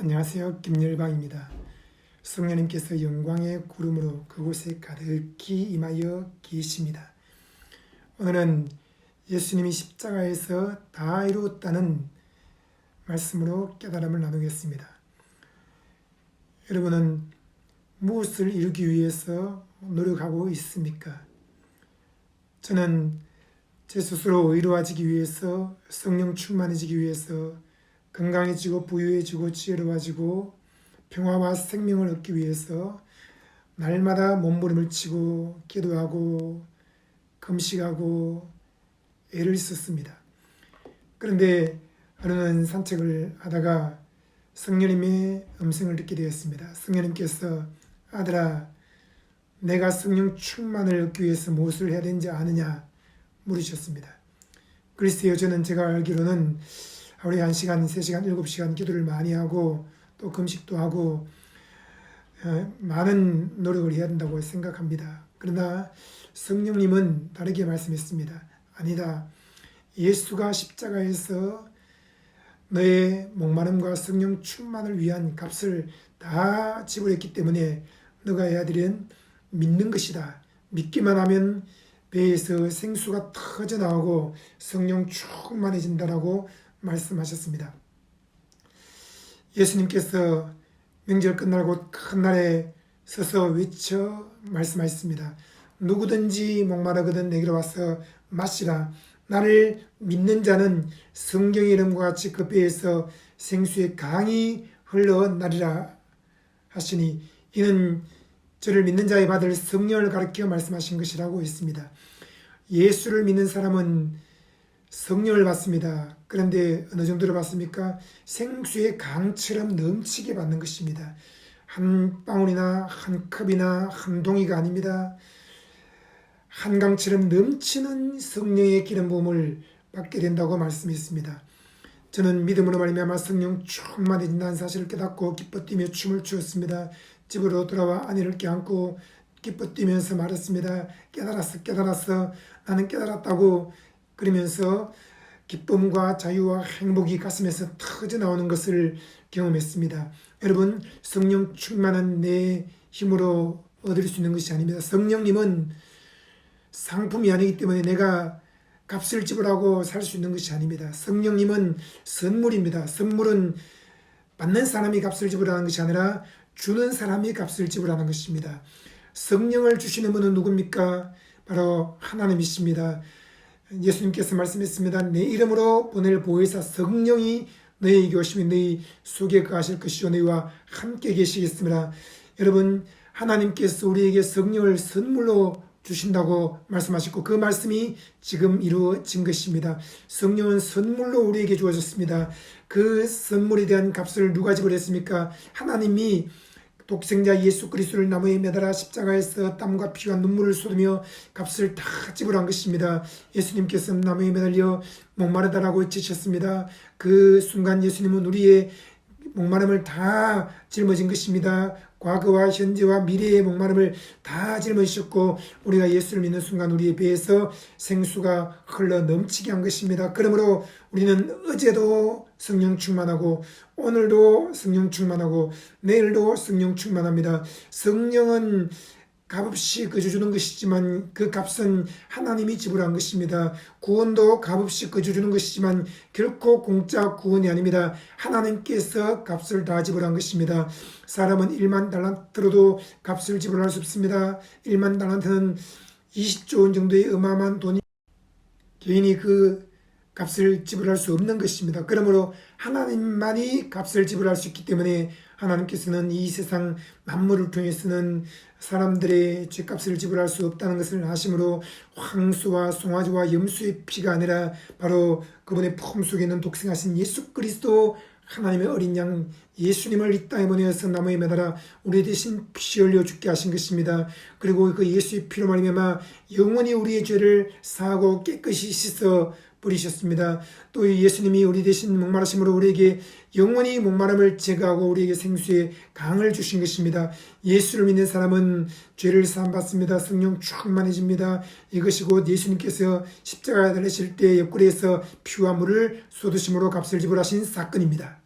안녕하세요. 김열방입니다. 성령님께서 영광의 구름으로 그곳에 가득히 임하여 계십니다. 오늘은 예수님이 십자가에서 다 이루었다는 말씀으로 깨달음을 나누겠습니다. 여러분은 무엇을 이루기 위해서 노력하고 있습니까? 저는 제 스스로 의로워지기 위해서, 성령 충만해지기 위해서, 건강해지고 부유해지고 지혜로워지고 평화와 생명을 얻기 위해서 날마다 몸부림을 치고 기도하고 금식하고 애를 썼습니다. 그런데 어느 산책을 하다가 성령님의 음성을 듣게 되었습니다. 성령님께서 아들아, 내가 성령 충만을 얻기 위해서 무엇을 해야 되는지 아느냐 물으셨습니다. 글쎄요, 저는 제가 알기로는 하루에 1시간, 3시간, 7시간 기도를 많이 하고 또 금식도 하고 많은 노력을 해야 된다고 생각합니다. 그러나 성령님은 다르게 말씀했습니다. 아니다. 예수가 십자가에서 너의 목마름과 성령 충만을 위한 값을 다 지불했기 때문에 너가 해야 될 일은 믿는 것이다. 믿기만 하면 배에서 생수가 터져나오고 성령 충만해진다라고 말씀하셨습니다. 예수님께서 명절 끝나고 큰 날에 서서 외쳐 말씀하셨습니다. 누구든지 목마르거든 내게로 와서 마시라. 나를 믿는 자는 성경의 이름과 같이 그 배에서 생수의 강이 흘러나리라 하시니 이는 저를 믿는 자에 받을 성령을 가르쳐 말씀하신 것이라고 했습니다. 예수를 믿는 사람은 성령을 받습니다. 그런데 어느 정도로 받습니까? 생수의 강처럼 넘치게 받는 것입니다. 한 방울이나 한 컵이나 한 동이가 아닙니다. 한강처럼 넘치는 성령의 기름 부음을 받게 된다고 말씀했습니다. 저는 믿음으로 말미암아 성령 충만해진다는 사실을 깨닫고 기뻐 뛰며 춤을 추었습니다. 집으로 돌아와 아내를 껴안고 기뻐 뛰면서 말했습니다. 깨달았어. 나는 깨달았다고. 그러면서 기쁨과 자유와 행복이 가슴에서 터져 나오는 것을 경험했습니다. 여러분, 성령 충만은 내 힘으로 얻을 수 있는 것이 아닙니다. 성령님은 상품이 아니기 때문에 내가 값을 지불하고 살 수 있는 것이 아닙니다. 성령님은 선물입니다. 선물은 받는 사람이 값을 지불하는 것이 아니라 주는 사람이 값을 지불하는 것입니다. 성령을 주시는 분은 누굽니까? 바로 하나님이십니다. 예수님께서 말씀했습니다. 내 이름으로 보낼 보혜사 성령이 너희에게 오시면 너희 속에 거하실 것이요 너희와 함께 계시겠습니다. 여러분, 하나님께서 우리에게 성령을 선물로 주신다고 말씀하셨고 그 말씀이 지금 이루어진 것입니다. 성령은 선물로 우리에게 주어졌습니다. 그 선물에 대한 값을 누가 지불했습니까? 하나님이 독생자 예수 그리스도를 나무에 매달아 십자가에서 땀과 피와 눈물을 쏟으며 값을 다 지불한 것입니다. 예수님께서 나무에 매달려 목마르다라고 외치셨습니다. 그 순간 예수님은 우리의 목마름을 다 짊어진 것입니다. 과거와 현재와 미래의 목마름을 다 짊어지셨고 우리가 예수를 믿는 순간 우리의 배에서 생수가 흘러 넘치게 한 것입니다. 그러므로 우리는 어제도 성령 충만하고 오늘도 성령 충만하고 내일도 성령 충만합니다. 성령은 값없이 거저주는 것이지만 그 값은 하나님이 지불한 것입니다. 구원도 값없이 거저주는 것이지만 결코 공짜 구원이 아닙니다. 하나님께서 값을 다 지불한 것입니다. 사람은 1만 달란트로도 값을 지불할 수 없습니다. 1만 달란트는 20조 원 정도의 어마어마한 돈이 개인이 그 값을 지불할 수 없는 것입니다. 그러므로 하나님만이 값을 지불할 수 있기 때문에 하나님께서는 이 세상 만물을 통해서는 사람들의 죄값을 지불할 수 없다는 것을 아심으로 황소와 송아지와 염소의 피가 아니라 바로 그분의 품속에 있는 독생하신 예수 그리스도 하나님의 어린 양 예수님을 이 땅에 보내어서 나무에 매달아 우리 대신 피 흘려 죽게 하신 것입니다. 그리고 그 예수의 피로 말미암아 영원히 우리의 죄를 사하고 깨끗이 씻어 버리셨습니다. 또 예수님이 우리 대신 목마르심으로 우리에게 영원히 목마름을 제거하고 우리에게 생수의 강을 주신 것입니다. 예수를 믿는 사람은 죄를 사함받습니다. 성령 충만해집니다. 이것이 곧 예수님께서 십자가에 달리실 때 옆구리에서 피와 물을 쏟으심으로 값을 지불하신 사건입니다.